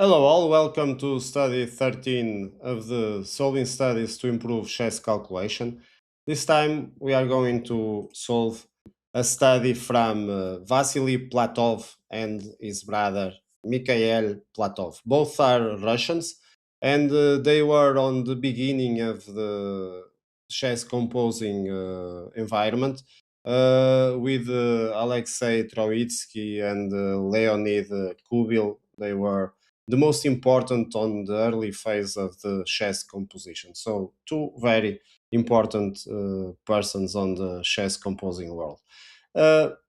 Hello all, welcome to study 13 of the solving studies to improve chess calculation. This time we are going to solve a study from Vasily Platov and his brother Mikhail Platov. Both are Russians and they were on the beginning of the chess composing environment with Alexei Troitsky and Leonid Kubil. They were the most important on the early phase of the chess composition. So, two very important persons on the chess composing world.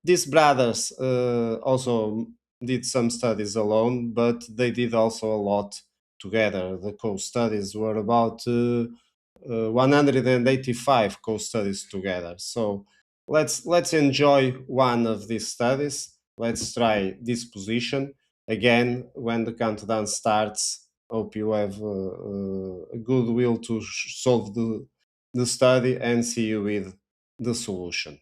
These brothers also did some studies alone, but they did also a lot together. The co-studies were about 185 co-studies together. So let's enjoy one of these studies. Let's try this position again when the countdown starts. Hope you have a good will to solve the study and see you with the solution.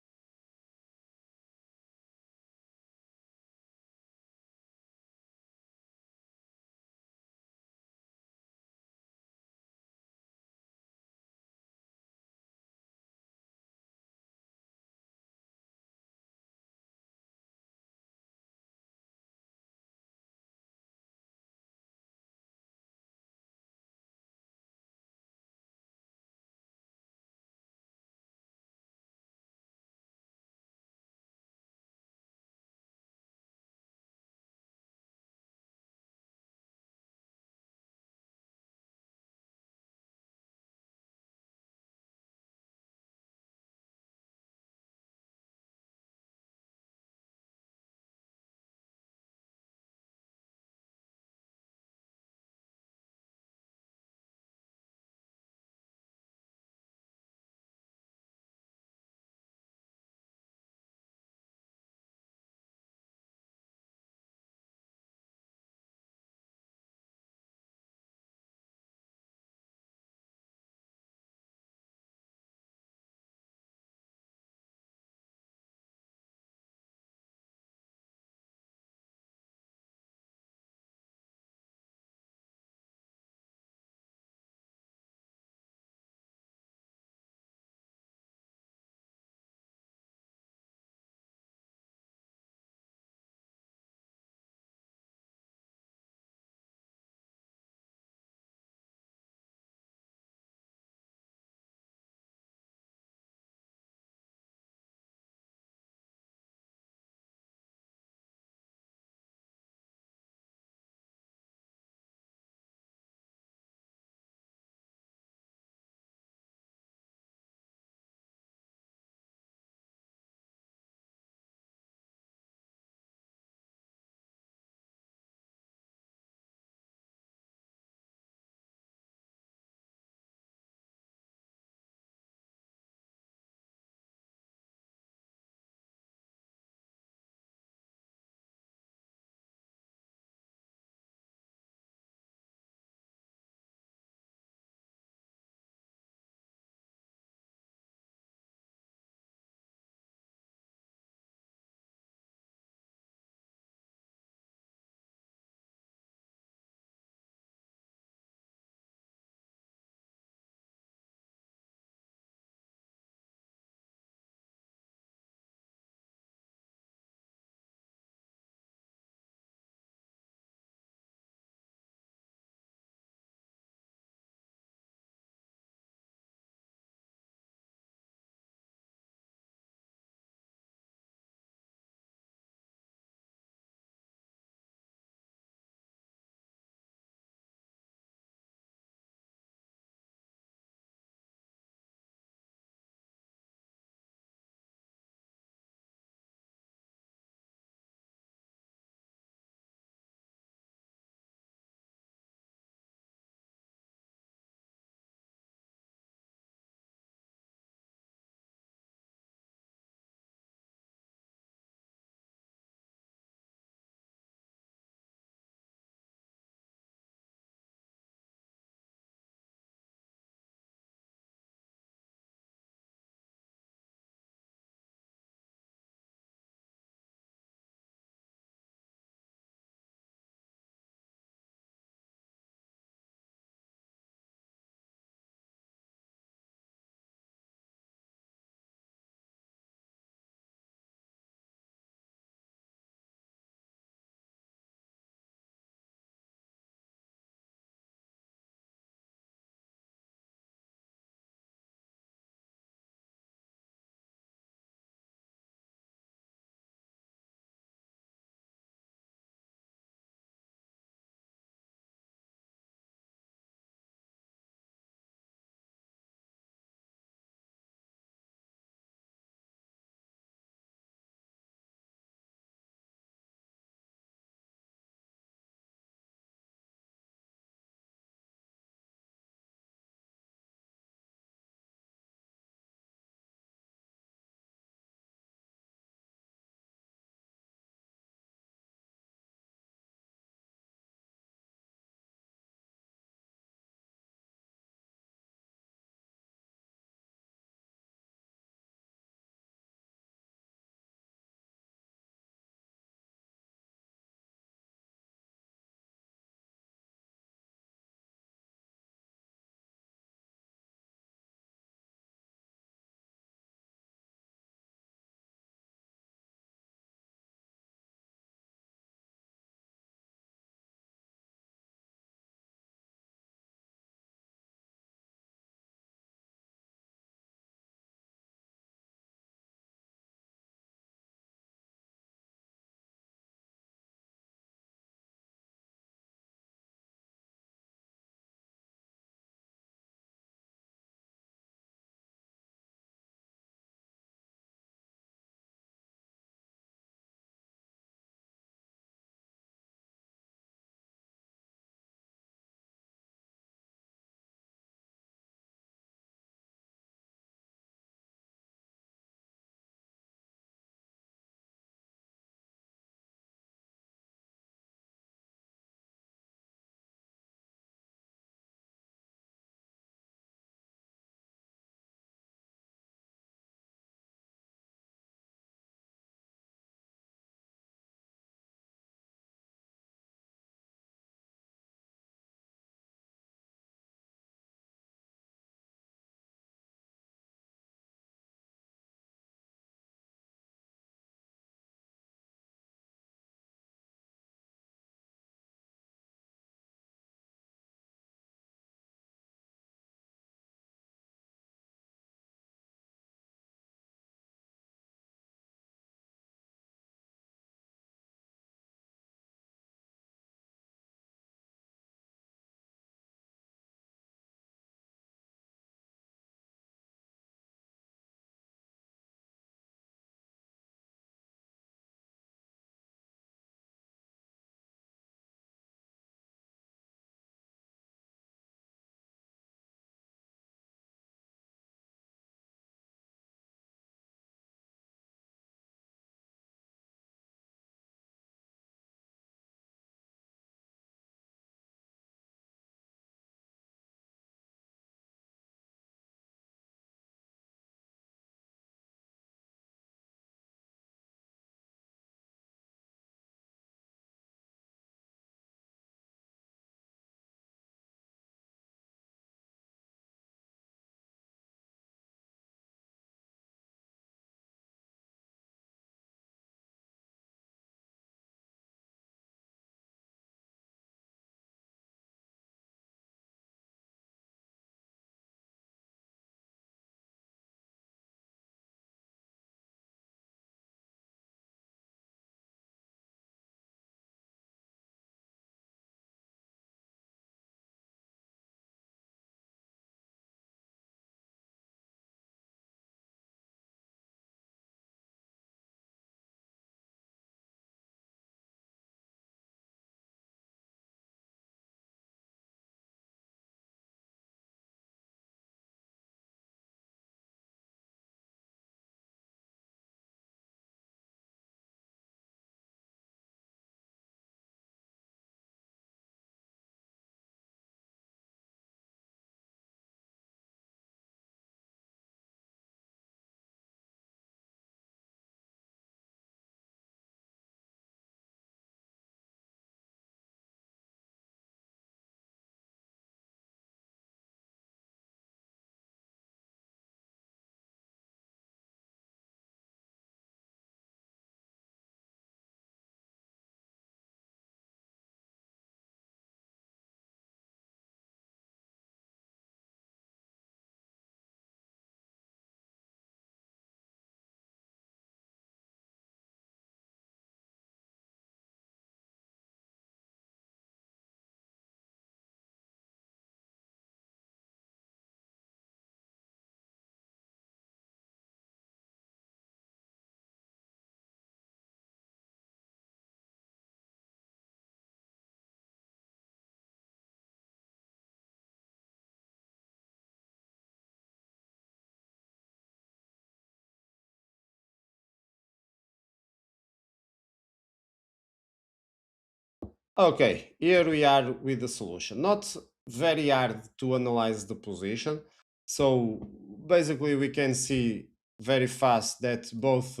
Okay, here we are with the solution. Not very hard to analyze the position. So basically, we can see very fast that both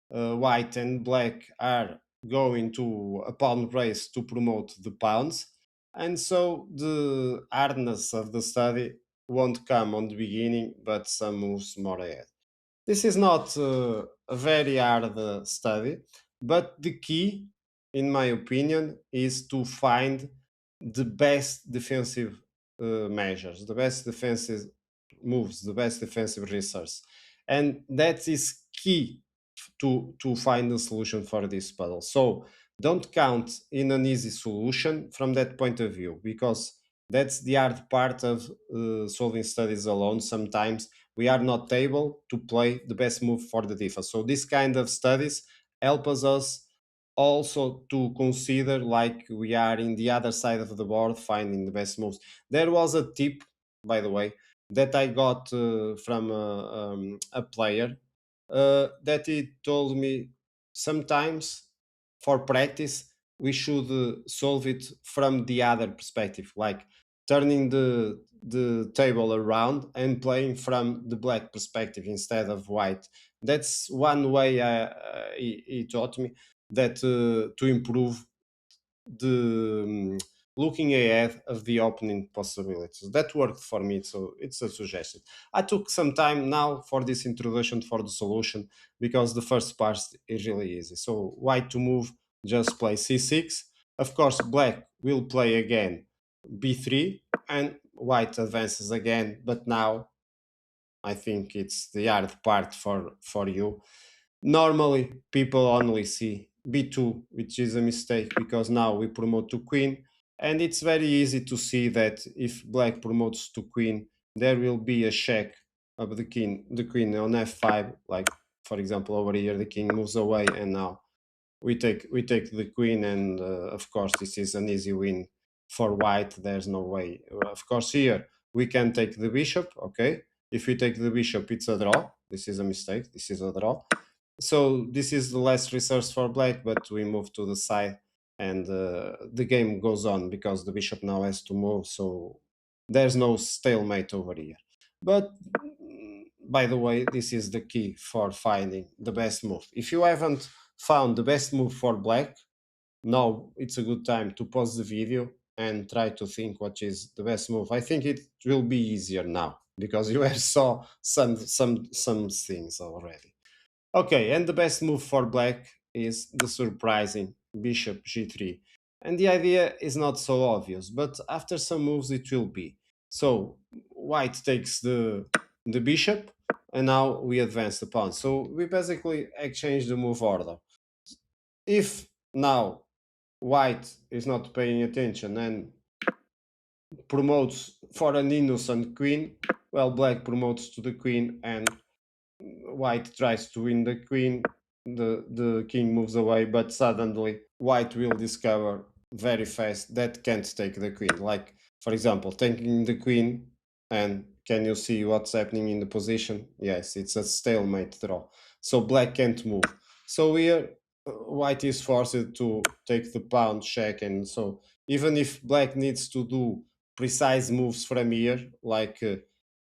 white and black are going to a pawn race to promote the pawns. And so the hardness of the study won't come on the beginning, but some moves more ahead. This is not a very hard study, but the key, in my opinion, is to find the best defensive measures, the best defensive moves, the best defensive resource. And that is key to find a solution for this puzzle. So don't count in an easy solution from that point of view, because that's the hard part of solving studies alone. Sometimes we are not able to play the best move for the defense. So this kind of studies help us also to consider like we are in the other side of the board finding the best moves. There was a tip, by the way, that I got from a player that he told me sometimes for practice we should solve it from the other perspective, like turning the table around and playing from the black perspective instead of white. That's one way he taught me that to improve the looking ahead of the opening possibilities. That worked for me, so it's a suggestion. I took some time now for this introduction for the solution because the first part is really easy. So white to move, just play c6. Of course, black will play again b3, and white advances again. But now I think it's the hard part for you. Normally, people only see b2, which is a mistake because now we promote to queen, and it's very easy to see that if black promotes to queen, there will be a check of the queen on f5. Like for example, over here, the king moves away, and now we take the queen, and of course this is an easy win for white. There's no way. Of course, here we can take the bishop. Okay, if we take the bishop, it's a draw. This is a mistake. This is a draw. So this is the last resource for black, but we move to the side, and the game goes on because the bishop now has to move. So there's no stalemate over here. But by the way, this is the key for finding the best move. If you haven't found the best move for black, now it's a good time to pause the video and try to think what is the best move. I think it will be easier now because you have saw some things already. Okay, and the best move for black is the surprising bishop g3. And the idea is not so obvious, but after some moves it will be. So white takes the bishop, and now we advance the pawn. So we basically exchange the move order. If now white is not paying attention and promotes for an innocent queen, well, black promotes to the queen, and white tries to win the queen, the king moves away, but suddenly white will discover very fast that can't take the queen. Like for example, taking the queen, and can you see what's happening in the position? Yes, it's a stalemate draw. So black can't move. So here white is forced to take the pawn check, and so even if black needs to do precise moves from here, like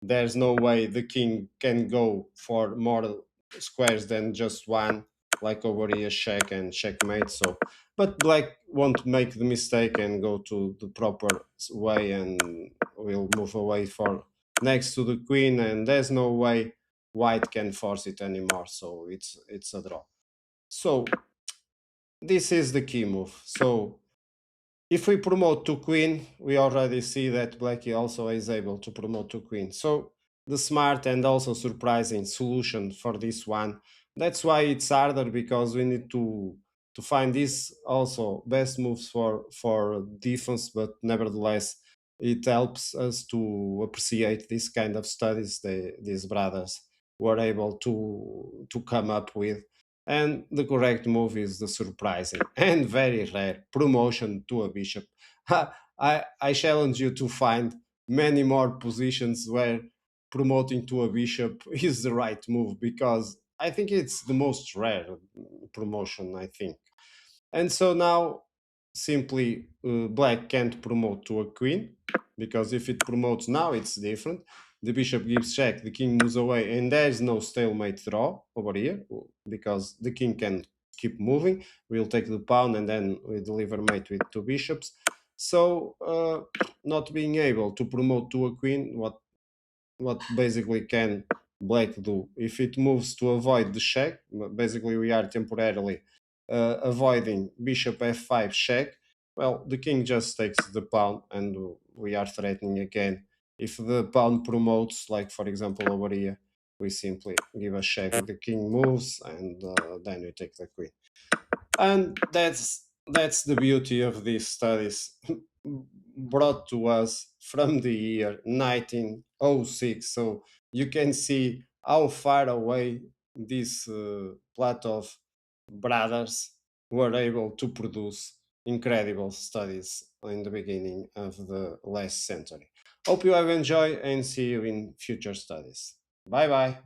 there's no way the king can go for more squares than just one, like over here check and checkmate. So but black won't make the mistake and go to the proper way, and will move away for next to the queen, and there's no way white can force it anymore. So it's a draw. So this is the key move. So if we promote to queen, we already see that black also is able to promote to queen. So the smart and also surprising solution for this one. That's why it's harder, because we need to find this also best moves for defense, but nevertheless it helps us to appreciate this kind of studies these brothers were able to come up with. And the correct move is the surprising and very rare promotion to a bishop. I challenge you to find many more positions where promoting to a bishop is the right move, because I think it's the most rare promotion, I think. And so now simply black can't promote to a queen, because if it promotes now, it's different. The bishop gives check, the king moves away, and there's no stalemate draw over here, because the king can keep moving. We'll take the pawn, and then we deliver mate with two bishops. So not being able to promote to a queen, what basically can black do? If it moves to avoid the check, basically we are temporarily avoiding bishop f5 check. Well, the king just takes the pawn, and we are threatening again. If the pawn promotes, like for example over here, we simply give a check, the king moves, and then we take the queen. And that's the beauty of these studies, brought to us from the year 1906. So you can see how far away these Platov brothers were able to produce incredible studies in the beginning of the last century. Hope you have enjoyed, and see you in future studies. Bye bye.